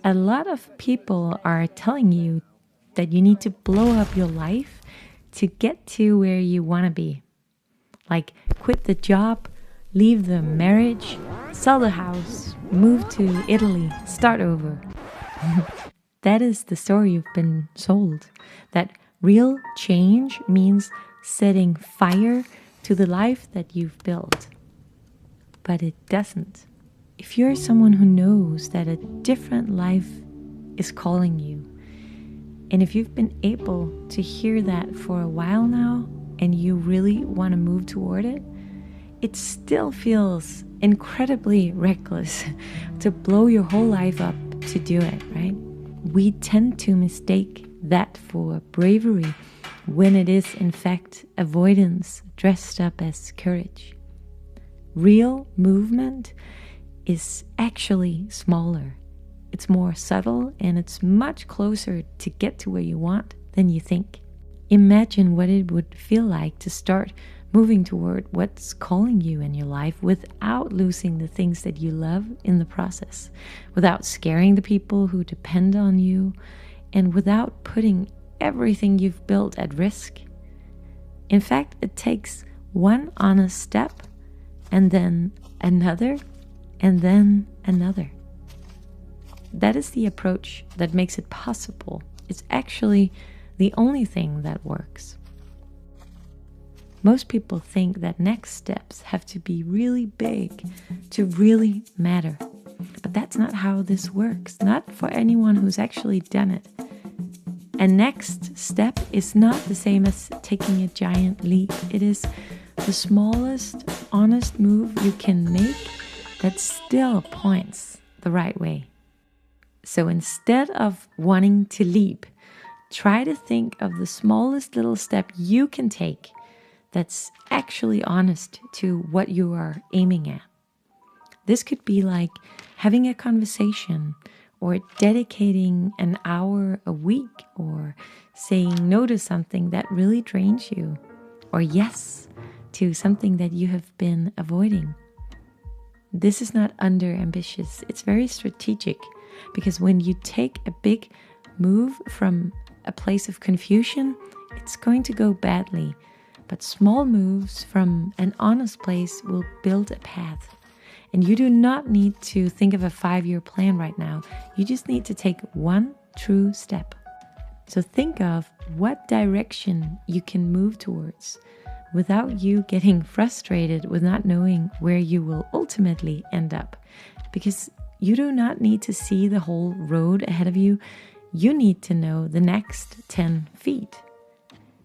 A lot of people are telling you that you need to blow up your life to get to where you want to be. Like quit the job, leave the marriage, sell the house, move to Italy, start over. That is the story you've been sold. That real change means setting fire to the life that you've built. But it doesn't. If you're someone who knows that a different life is calling you, and if you've been able to hear that for a while now, and you really want to move toward it, it still feels incredibly reckless to blow your whole life up to do it, right? We tend to mistake that for bravery when it is in fact avoidance dressed up as courage. Real movement is actually smaller. It's more subtle and it's much closer to get to where you want than you think. Imagine what it would feel like to start moving toward what's calling you in your life without losing the things that you love in the process, without scaring the people who depend on you, and without putting everything you've built at risk. In fact, it takes one honest step, and then another, and then another. That is the approach that makes it possible. It's actually the only thing that works. Most people think that next steps have to be really big to really matter. But that's not how this works, not for anyone who's actually done it. A next step is not the same as taking a giant leap. It is the smallest, honest move you can make that still points the right way. So instead of wanting to leap, try to think of the smallest little step you can take that's actually honest to what you are aiming at. This could be like having a conversation, or dedicating an hour a week, or saying no to something that really drains you, or yes to something that you have been avoiding. This is not under-ambitious, it's very strategic, because when you take a big move from a place of confusion, it's going to go badly. But small moves from an honest place will build a path. And you do not need to think of a 5-year plan right now. You just need to take one true step. So think of what direction you can move towards without you getting frustrated with not knowing where you will ultimately end up. Because you do not need to see the whole road ahead of you. You need to know the next 10 feet.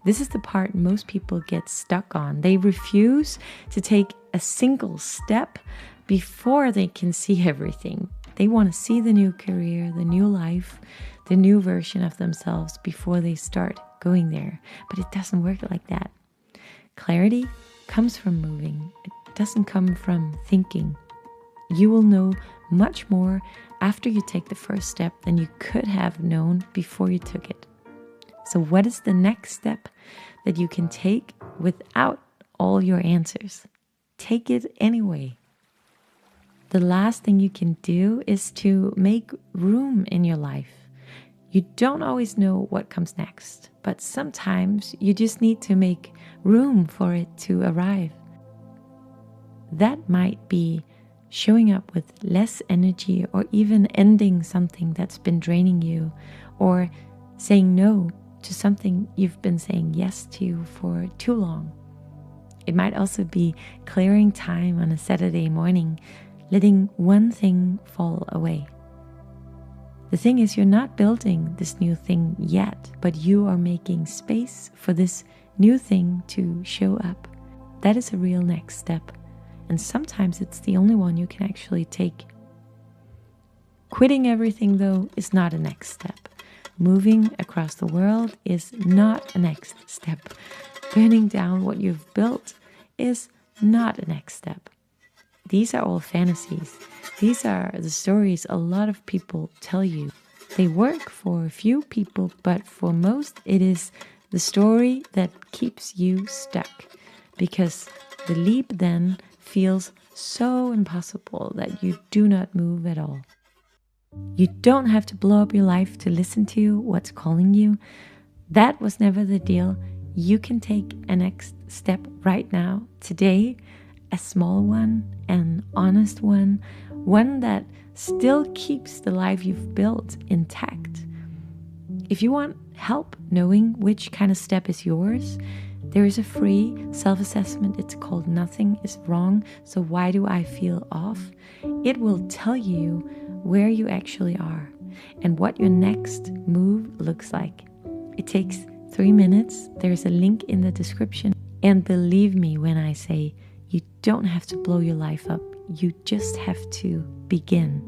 This is the part most people get stuck on. They refuse to take a single step before they can see everything. They want to see the new career, the new life, the new version of themselves before they start going there. But it doesn't work like that. Clarity comes from moving. It doesn't come from thinking. You will know much more after you take the first step than you could have known before you took it. So what is the next step that you can take without all your answers? Take it anyway. The last thing you can do is to make room in your life. You don't always know what comes next, but sometimes you just need to make room for it to arrive. That might be showing up with less energy, or even ending something that's been draining you, or saying no to something you've been saying yes to for too long. It might also be clearing time on a Saturday morning, letting one thing fall away. The thing is, you're not building this new thing yet, but you are making space for this new thing to show up. That is a real next step. And sometimes it's the only one you can actually take. Quitting everything, though, is not a next step. Moving across the world is not a next step. Burning down what you've built is not a next step. These are all fantasies. These are the stories a lot of people tell you. They work for a few people, but for most it is the story that keeps you stuck. Because the leap then feels so impossible that you do not move at all. You don't have to blow up your life to listen to what's calling you. That was never the deal. You can take a next step right now, today, a small one, an honest one that still keeps the life you've built intact. If you want help knowing which kind of step is yours, there is a free self-assessment. It's called Nothing is Wrong, So Why Do I Feel Off? It will tell you where you actually are and what your next move looks like. It takes 3 minutes. There's a link in the description. And believe me when I say you don't have to blow your life up. You just have to begin.